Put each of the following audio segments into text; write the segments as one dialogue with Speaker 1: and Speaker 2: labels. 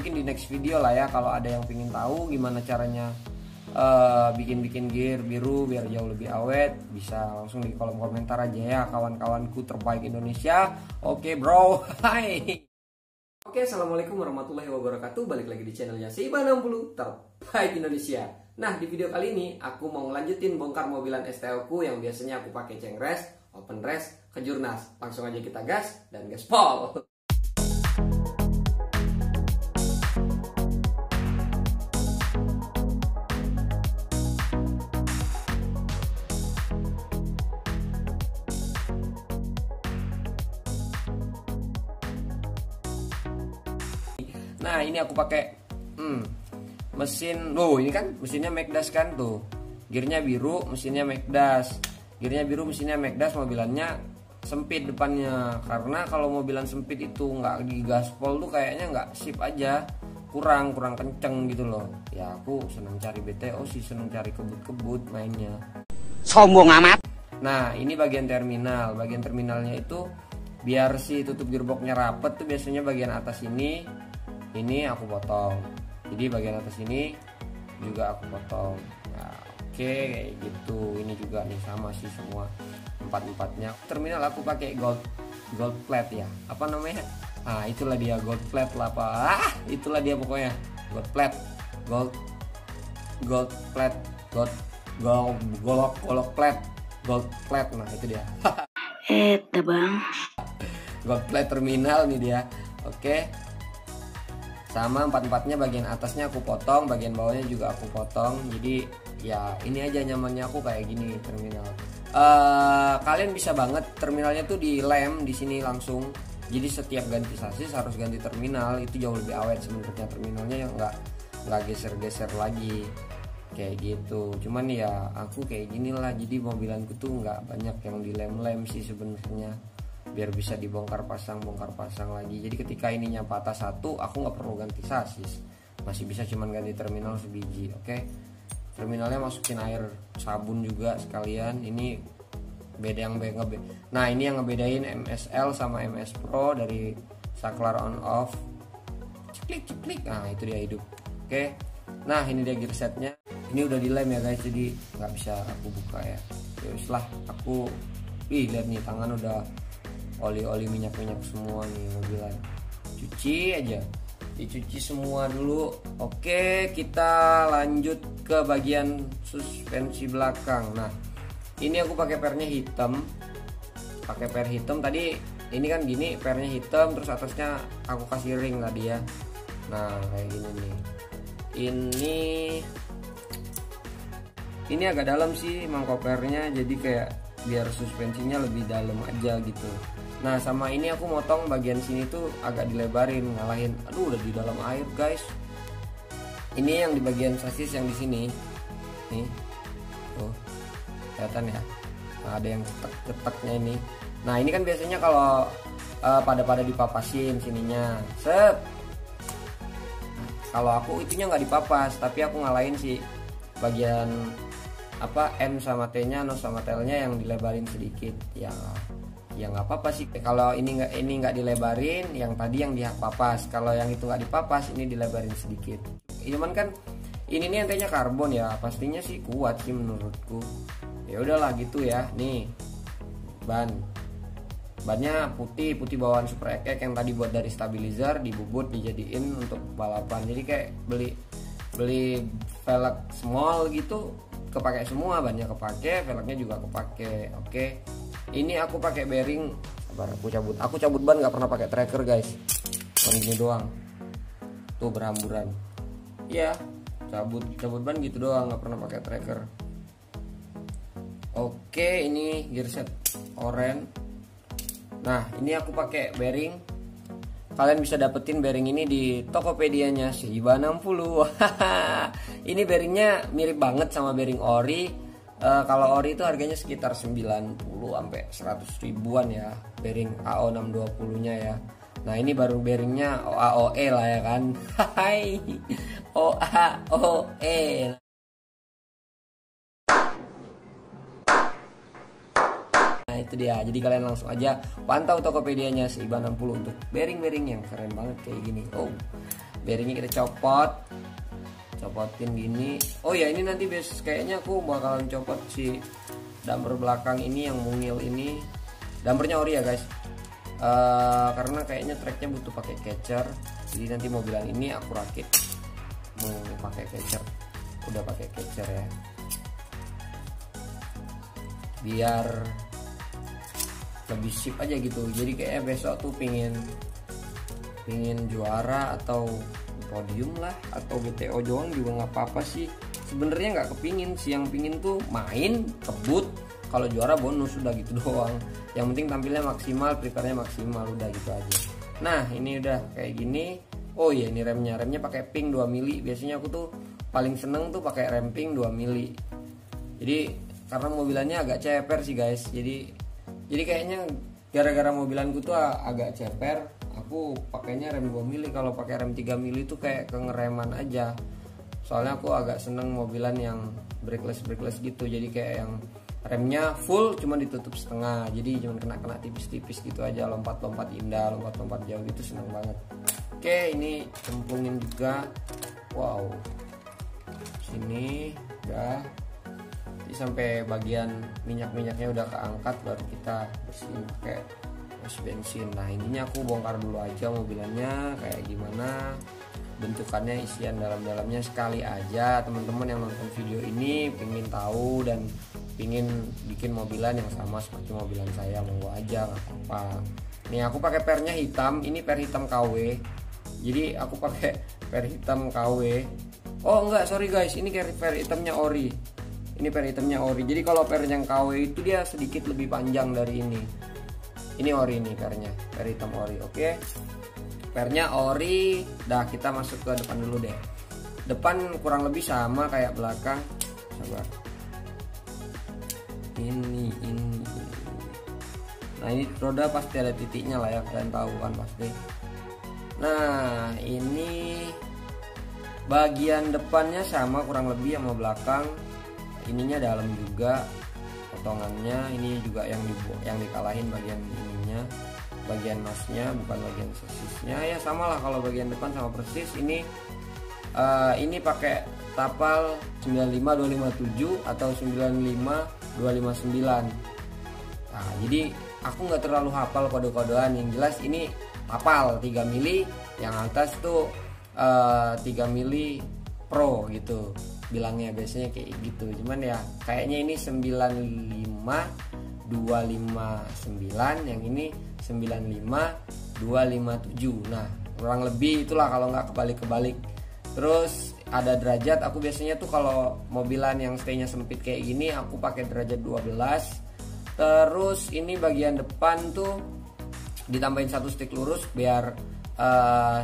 Speaker 1: mungkin di next video lah ya, kalau ada yang pengen tahu gimana caranya bikin gear biru biar jauh lebih awet, bisa langsung di kolom komentar aja ya, kawan-kawanku terbaik Indonesia. Oke bro, hai. Oke, assalamualaikum warahmatullahi wabarakatuh. Balik lagi di channelnya Siba60 terbaik Indonesia. Nah, di video kali ini aku mau ngelanjutin bongkar mobilan STO ku yang biasanya aku pakai cengres, open race, kejurnas. Langsung aja kita gas dan gaspol. Nah, ini aku pakai mesin. Ini kan mesinnya Magdas kan tuh. Gearnya biru, mesinnya Magdas. Gearnya biru, mesinnya Magdas, mobilannya sempit depannya. Karena kalau mobilan sempit itu nggak digaspol tuh kayaknya nggak sip aja. Kurang kenceng gitu loh. Ya aku seneng cari BTO sih, seneng cari kebut-kebut mainnya.
Speaker 2: Sombong amat.
Speaker 1: Nah, ini bagian terminal. Bagian terminalnya itu biar si tutup gearboxnya rapet tuh biasanya bagian atas ini aku potong. Jadi bagian atas ini juga aku potong. Nah, oke, kayak gitu. Ini juga nih sama sih semua empat-empatnya. Terminal aku pakai gold plate ya. Apa namanya? Ah, itulah dia gold plate lah apa. Itulah dia pokoknya. Gold plate. Gold plate. Golok plate. Gold plate. Nah, itu dia.
Speaker 2: Bang.
Speaker 1: Gold plate terminal nih dia. Oke. Sama empat-empatnya, bagian atasnya aku potong, bagian bawahnya juga aku potong. Jadi ya ini aja nyamannya aku kayak gini terminal. Kalian bisa banget terminalnya tuh dilem di sini langsung. Jadi setiap ganti sasis harus ganti terminal, itu jauh lebih awet sebenarnya terminalnya, yang nggak geser-geser lagi kayak gitu. Cuman ya aku kayak gini lah, jadi mobilanku tuh nggak banyak yang dilem-lem sih sebenarnya, biar bisa dibongkar pasang lagi. Jadi ketika ininya patah satu, aku nggak perlu ganti sasis, masih bisa cuman ganti terminal sebiji. Oke, terminalnya masukin air sabun juga sekalian. Ini beda yang nah ini yang ngebedain MSL sama MS Pro dari saklar on off. Ceklik. Nah itu dia hidup. Oke, nah ini dia gear setnya. Ini udah dilem ya guys, jadi nggak bisa aku buka ya. Terus lah aku lihat nih, tangan udah oli minyak semua nih mobilan. Cuci aja, dicuci semua dulu. Oke, kita lanjut ke bagian suspensi belakang. Nah, ini aku pakai pernya hitam. Pakai per hitam tadi. Ini kan gini, pernya hitam, terus atasnya aku kasih ring tadi ya. Nah, kayak gini nih. Ini agak dalam sih mangkopernya, jadi kayak biar suspensinya lebih dalam aja gitu. Nah, sama ini aku motong bagian sini tuh agak dilebarin, ngalahin. Aduh, udah di dalam air guys. Ini yang di bagian sasis yang di sini nih, tuh kelihatan ya. Nah, ada yang cetek-ceteknya ini. Nah, ini kan biasanya kalau pada dipapasin sininya set. Nah, kalau aku itunya nggak dipapas, tapi aku ngalahin sih bagian N sama T nya, no sama tailnya yang dilebarin sedikit. Ya nggak apa-apa sih kalau ini nggak dilebarin, yang tadi yang dipapas. Kalau yang itu nggak dipapas, ini dilebarin sedikit. Cuman kan ini nih antenya karbon ya, pastinya sih kuat sih menurutku. Ya udahlah gitu ya. Nih bannya putih bawaan Super Ek yang tadi buat dari stabilizer, dibubut dijadiin untuk balapan. Jadi kayak beli velg small gitu, kepake semua, bannya kepake, velgnya juga kepake. Oke, ini aku pakai bearing. Sabar, aku cabut ban, nggak pernah pakai tracker guys, cuma gini doang tuh berhamburan. Ya cabut ban gitu doang, nggak pernah pakai tracker. Oke, ini gear set oren. Nah, ini aku pakai bearing. Kalian bisa dapetin bearing ini di Tokopedia-nya Siba60. Ini bearingnya mirip banget sama bearing ori. Kalau ori itu harganya sekitar 90 sampai 100 ribuan ya, bearing AO620-nya ya. Nah, ini baru bearingnya OAOE lah ya kan. Hai. OAOE. Nah, itu dia. Jadi kalian langsung aja pantau Tokopedia-nya Siba60 untuk bearing-bearing yang keren banget kayak gini. bearingnya kita copotin gini. Oh ya, ini nanti kayaknya aku bakalan copot si damper belakang ini yang mungil ini. Dampernya ori ya guys, karena kayaknya treknya butuh pakai catcher. Jadi nanti mobilan ini aku rakit mau pakai catcher, udah pakai catcher ya, biar lebih sip aja gitu. Jadi kayaknya besok tuh pingin juara atau podium lah, atau BTO doang juga nggak apa-apa sih sebenarnya. Nggak kepingin sih, yang pingin tuh main kebut, kalau juara bonus, udah gitu doang. Yang penting tampilnya maksimal, prepare-nya maksimal, udah gitu aja. Nah ini udah kayak gini. Oh iya, ini remnya pakai ping 2 mili. Biasanya aku tuh paling seneng tuh pakai rem ping 2 mili. Jadi karena mobilannya agak ceper sih guys, jadi kayaknya gara-gara mobilanku tuh agak ceper, aku pakainya rem 2 mili. Kalau pakai rem 3 mili tuh kayak kengereman aja. Soalnya aku agak seneng mobilan yang brakeless gitu. Jadi kayak yang remnya full cuma ditutup setengah, jadi cuma kena tipis-tipis gitu aja. Lompat-lompat indah, lompat-lompat jauh gitu seneng banget. Oke, ini cemplungin juga. Wow, sini udah. Jadi sampai bagian minyak-minyaknya udah keangkat, baru kita bersihin pakai wash bensin. Nah intinya aku bongkar dulu aja mobilannya kayak gimana bentukannya, isian dalam-dalamnya sekali aja. Teman-teman yang nonton video ini pengen tahu dan pingin bikin mobilan yang sama seperti mobilan saya, monggo aja, nggak apa-apa. Nih aku pakai pernya hitam, ini per hitam KW. Jadi aku pakai per hitam KW. Oh enggak, sorry guys, ini per hitamnya ori. Ini per hitamnya ori. Jadi kalau per yang KW itu dia sedikit lebih panjang dari ini. Ini ori nih pernya, per hitam ori. Oke. Pernya ori. Dah, kita masuk ke depan dulu deh. Depan kurang lebih sama kayak belakang. Sabar. Ini. Nah ini roda pasti ada titiknya lah ya, kalian tahu kan pasti. Nah ini bagian depannya sama kurang lebih sama belakang. Ininya dalam juga potongannya. Ini juga yang dikalahin bagian ininya, bagian masnya, bukan bagian sosisnya. Ya sama lah, kalau bagian depan sama persis. Ini pakai tapal 95257 atau 95259. Nah jadi aku nggak terlalu hafal kode-kodean, yang jelas ini tapal 3 mili, yang atas tuh 3 mili pro gitu bilangnya, biasanya kayak gitu. Cuman ya kayaknya ini 95259, yang ini 95257. Nah kurang lebih itulah kalau nggak kebalik-kebalik. Terus ada derajat, aku biasanya tuh kalau mobilan yang stay-nya sempit kayak gini aku pakai derajat 12. Terus ini bagian depan tuh ditambahin 1 stick lurus biar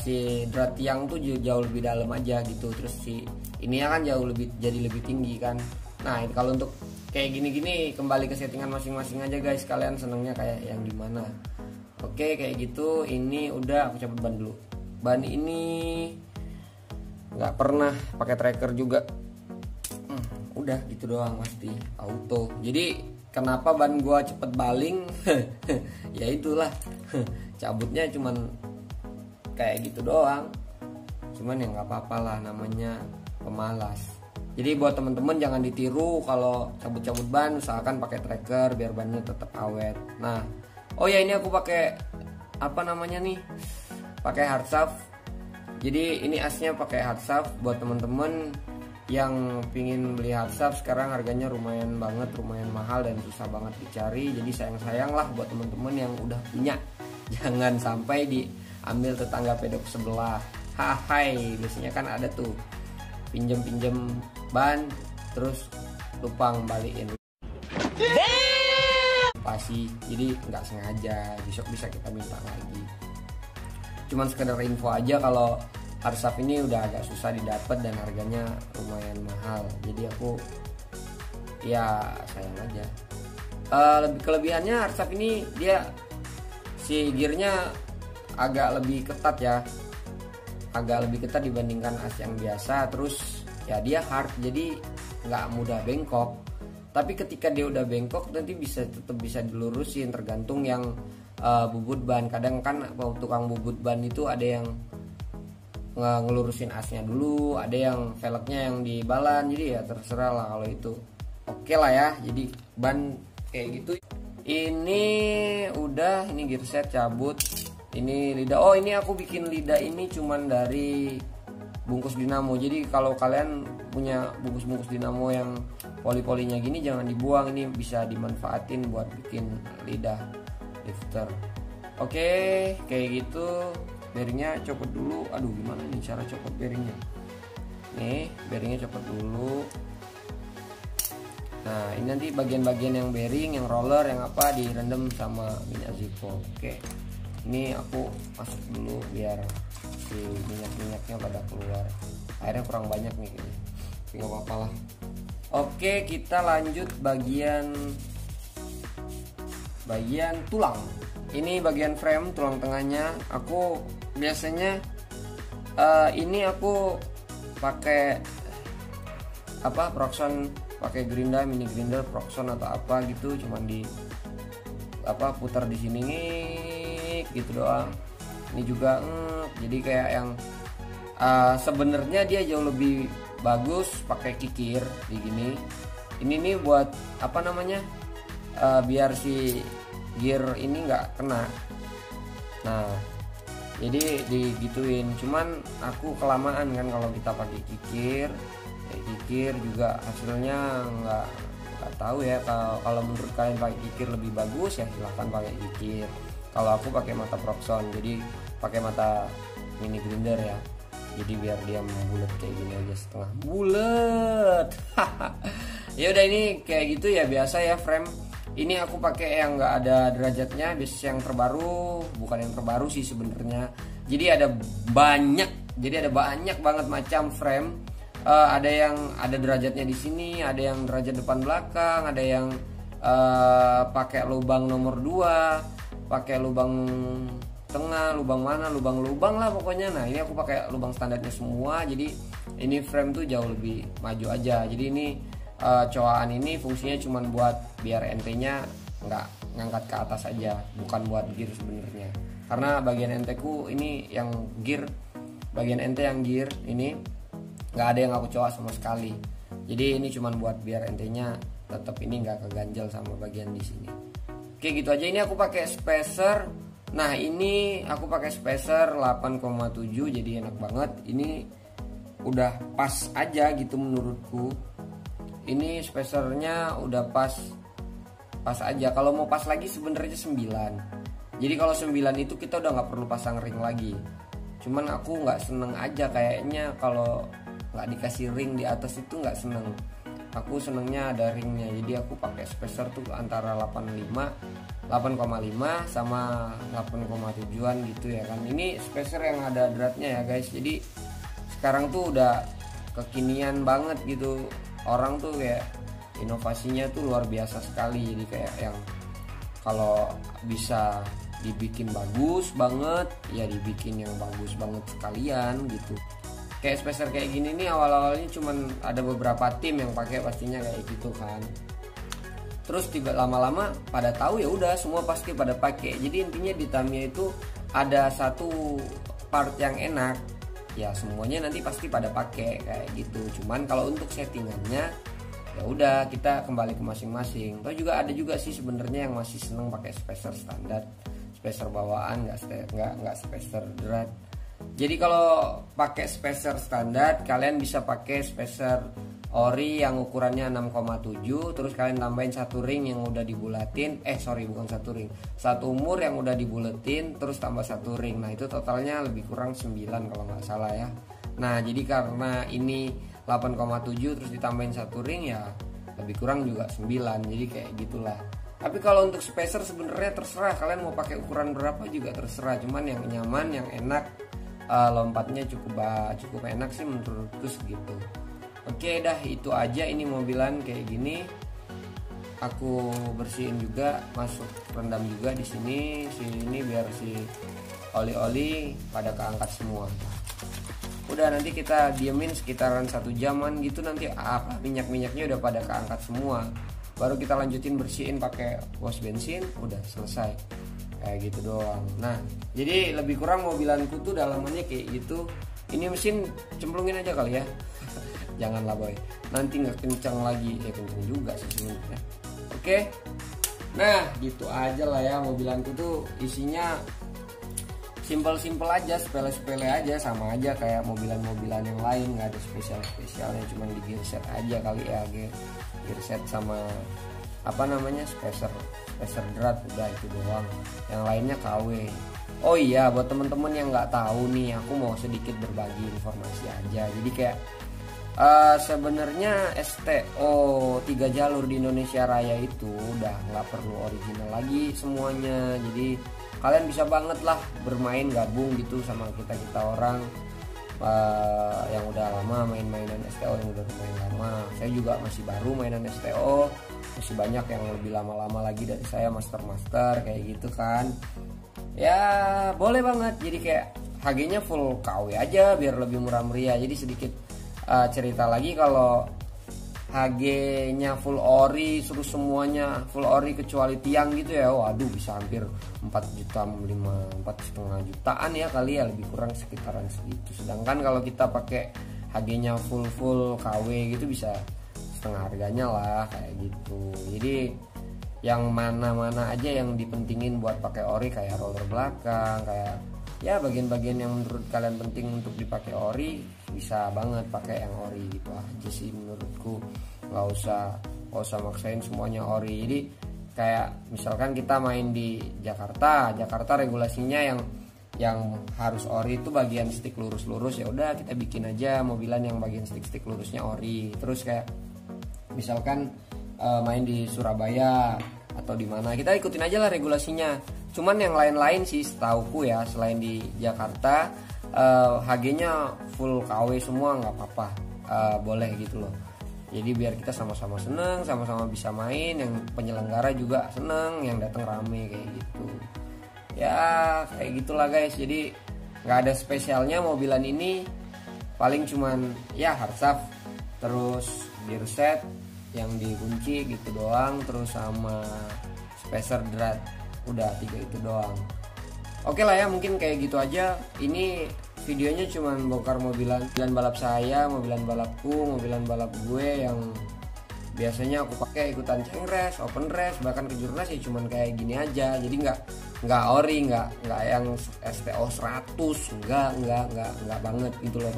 Speaker 1: si drat tiang tuh jauh lebih dalam aja gitu. Terus si ini kan jadi lebih tinggi kan. Nah kalau untuk kayak gini-gini kembali ke settingan masing-masing aja guys, kalian senengnya kayak yang gimana. Oke kayak gitu. Ini udah aku cabut ban dulu. Ban ini nggak pernah pakai tracker juga. Udah gitu doang, pasti auto. Jadi kenapa ban gua cepet baling? Ya itulah, cabutnya cuman kayak gitu doang. Cuman ya nggak apa-apa lah, namanya pemalas. Jadi buat temen-temen jangan ditiru, kalau cabut-cabut ban usahakan pakai tracker biar bannya tetap awet. Nah, oh ya ini aku pakai apa namanya nih? Pakai hard shaft. Jadi ini asnya pakai hard shaft. Buat temen-temen yang pingin beli hard shaft sekarang harganya lumayan mahal dan susah banget dicari. Jadi sayang lah buat temen-temen yang udah punya, jangan sampai diambil tetangga pedok sebelah. Hai, biasanya kan ada tuh pinjem ban terus lupa ngembaliin pasti, jadi nggak sengaja, besok bisa kita minta lagi. Cuman sekedar info aja kalau hard shaft ini udah agak susah didapat dan harganya lumayan mahal. Jadi aku ya sayang aja. Kelebihannya hard shaft ini dia si gearnya agak lebih ketat ya, agak lebih ketat dibandingkan as yang biasa. Terus ya dia hard, jadi nggak mudah bengkok. Tapi ketika dia udah bengkok nanti tetap bisa dilurusin, tergantung yang bubut ban. Kadang kan tukang bubut ban itu ada yang ngelurusin asnya dulu, ada yang velgnya yang dibalan, jadi ya terserah lah kalau itu. Oke lah ya, jadi ban kayak gitu. Ini udah, ini gear set cabut. Ini lidah, oh ini aku bikin lidah ini cuman dari bungkus dinamo. Jadi kalau kalian punya bungkus-bungkus dinamo yang poli-polinya gini jangan dibuang, ini bisa dimanfaatin buat bikin lidah lifter. Oke, kayak gitu. Bearingnya copot dulu. Aduh, gimana nih cara copot bearingnya? Nih, bearingnya copot dulu. Nah, ini nanti bagian-bagian yang bearing, yang roller, yang apa direndam sama minyak Zippo. Oke. Ini aku masuk dulu biar si minyak-minyaknya pada keluar. Airnya kurang banyak nih kayaknya. Enggak apa-apa lah. Oke, kita lanjut bagian tulang. Ini bagian frame, tulang tengahnya. Aku biasanya ini aku pakai apa, Proxon, pakai gerinda, mini grinder Proxon atau apa gitu, cuman di apa putar di sini gitu doang. Ini juga jadi kayak yang sebenarnya dia jauh lebih bagus pakai kikir di gini. Ini nih buat apa namanya, biar si gear ini nggak kena. Nah, jadi digituin. Cuman aku kelamaan kan kalau kita pakai kikir. Kikir juga hasilnya nggak tahu ya. Kalau menurut kalian pakai kikir lebih bagus ya silahkan pakai kikir. Kalau aku pakai mata Proxon, jadi pakai mata mini grinder ya. Jadi biar dia membulat kayak gini aja, setengah bulat. Ya udah, ini kayak gitu ya, biasa ya frame. Ini aku pakai yang nggak ada derajatnya, biasa yang terbaru, bukan yang terbaru sih sebenarnya. Jadi ada banyak banget macam frame. Ada yang ada derajatnya di sini, ada yang derajat depan belakang, ada yang pakai lubang nomor 2, pakai lubang tengah, lubang mana, lubang lah pokoknya. Nah, ini aku pakai lubang standarnya semua. Jadi ini frame tuh jauh lebih maju aja. Jadi ini cowaan ini fungsinya cuma buat biar ente-nya nggak ngangkat ke atas aja, bukan buat gear sebenarnya. Karena bagian ente-ku ini yang gear, bagian ente yang gear ini nggak ada yang aku cowok sama sekali. Jadi ini cuma buat biar ente-nya tetap ini nggak keganjal sama bagian di sini. Oke, gitu aja. Ini aku pakai spacer. Nah, ini aku pakai spacer 8,7, jadi enak banget. Ini udah pas aja gitu menurutku. Ini spacernya udah pas aja. Kalau mau pas lagi sebenarnya 9. Jadi kalau 9 itu kita udah nggak perlu pasang ring lagi. Cuman aku nggak seneng aja kayaknya kalau nggak dikasih ring di atas itu nggak seneng. Aku senengnya ada ringnya. Jadi aku pakai spacer tuh antara 8,5 sama 8,7an gitu ya kan. Ini spacer yang ada dratnya ya guys. Jadi sekarang tuh udah kekinian banget gitu. Orang tuh kayak inovasinya tuh luar biasa sekali. Jadi kayak yang kalau bisa dibikin bagus banget ya dibikin yang bagus banget sekalian gitu. Kayak spacer kayak gini nih awal-awalnya cuman ada beberapa tim yang pakai pastinya kayak gitu kan. Terus tiba lama-lama pada tahu ya udah semua pasti pada pakai. Jadi intinya di Tamiya itu ada satu part yang enak. Ya semuanya nanti pasti pada pakai kayak gitu. Cuman kalau untuk settingannya ya udah kita kembali ke masing-masing. Atau juga ada juga sih sebenarnya yang masih seneng pakai spacer standar, spacer bawaan, nggak spacer drat. Jadi kalau pakai spacer standar kalian bisa pakai spacer ori yang ukurannya 6,7, terus kalian tambahin satu ring yang udah dibulatin, bukan satu ring, satu umur yang udah dibulatin, terus tambah satu ring. Nah itu totalnya lebih kurang 9 kalau nggak salah ya. Nah jadi karena ini 8,7 terus ditambahin satu ring ya lebih kurang juga 9, jadi kayak gitulah. Tapi kalau untuk spacer sebenarnya terserah kalian mau pakai ukuran berapa juga terserah, cuman yang nyaman, yang enak, lompatnya cukup enak sih menurutku segitu. Oke dah, itu aja. Ini mobilan kayak gini. Aku bersihin juga, masuk rendam juga di sini biar si oli-oli pada keangkat semua. Udah nanti kita diemin sekitaran 1 jaman gitu, nanti minyak-minyaknya udah pada keangkat semua. Baru kita lanjutin bersihin pakai wash bensin, udah selesai. Kayak gitu doang. Nah, jadi lebih kurang mobilanku tuh dalamannya kayak gitu. Ini mesin cemplungin aja kali ya. Janganlah boy, nanti nggak kencang lagi. Kencang juga sih sebenarnya. Oke, nah gitu aja lah ya. Mobilanku tuh isinya simpel-simpel aja, sepele-sepele aja, sama aja kayak mobilan-mobilan yang lain, nggak ada spesial-spesialnya, cuma di gearset aja kali ya, gearset sama apa namanya spacer drat, udah itu doang. Yang lainnya KW. Oh iya, buat temen-temen yang nggak tahu nih, aku mau sedikit berbagi informasi aja. Jadi kayak sebenarnya STO 3 jalur di Indonesia Raya itu udah nggak perlu original lagi semuanya. Jadi kalian bisa banget lah bermain gabung gitu sama kita orang yang udah lama mainan STO, yang udah main lama. Saya juga masih baru mainan STO, masih banyak yang lebih lama-lama lagi dari saya, master kayak gitu kan. Ya boleh banget. Jadi kayak HG-nya full KW aja biar lebih murah meriah. Jadi sedikit cerita lagi, kalau HG-nya full ori, terus semuanya full ori kecuali tiang gitu ya, waduh bisa hampir 4 juta, 4,5 jutaan ya kali ya, lebih kurang sekitaran segitu. Sedangkan kalau kita pakai HG-nya full KW gitu bisa setengah harganya lah kayak gitu. Jadi yang mana-mana aja yang dipentingin buat pakai ori, kayak roller belakang, kayak ya bagian-bagian yang menurut kalian penting untuk dipakai ori, bisa banget pakai yang ori gitu aja sih menurutku. Nggak usah maksain semuanya ori. Jadi kayak misalkan kita main di Jakarta regulasinya yang harus ori itu bagian stick lurus-lurus, ya udah kita bikin aja mobilan yang bagian stick lurusnya ori. Terus kayak misalkan main di Surabaya atau di mana, kita ikutin aja lah regulasinya. Cuman yang lain-lain sih setauku ya, selain di Jakarta HG-nya full KW semua nggak apa-apa, boleh gitu loh. Jadi biar kita sama-sama seneng, sama-sama bisa main, yang penyelenggara juga seneng, yang datang rame kayak gitu. Ya kayak gitulah guys. Jadi nggak ada spesialnya mobilan ini, paling cuman ya hardtop, terus gearset yang dikunci gitu doang, terus sama spacer drat, udah 3 itu doang. Oke lah ya, mungkin kayak gitu aja. Ini videonya cuman bongkar mobilan balap saya, mobilan balapku, mobilan balap gue yang biasanya aku pakai ikutan cengres, open race, bahkan ke jurnas ya cuman kayak gini aja. Jadi nggak ori, nggak yang STO 100, nggak banget gitu loh.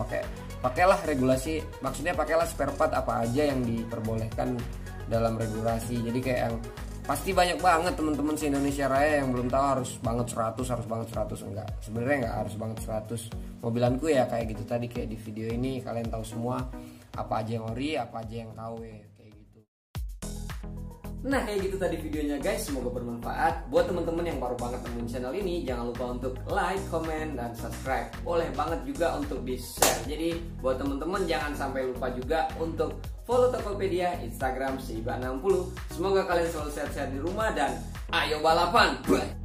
Speaker 1: Pakailah regulasi, maksudnya pakailah spare part apa aja yang diperbolehkan dalam regulasi. Jadi kayak yang pasti banyak banget teman-teman se Indonesia Raya yang belum tahu harus banget 100 enggak. Sebenarnya enggak harus banget 100. Mobilanku ya kayak gitu tadi, kayak di video ini kalian tahu semua apa aja yang ori, apa aja yang KW kayak gitu. Nah kayak gitu tadi videonya guys, semoga bermanfaat. Buat teman-teman yang baru banget nemuin channel ini, jangan lupa untuk like, comment, dan subscribe. Boleh banget juga untuk di share. Jadi buat teman-teman jangan sampai lupa juga untuk follow Tokopedia, Instagram Seiba60. Semoga kalian selalu sehat-sehat di rumah dan ayo balapan. Bye.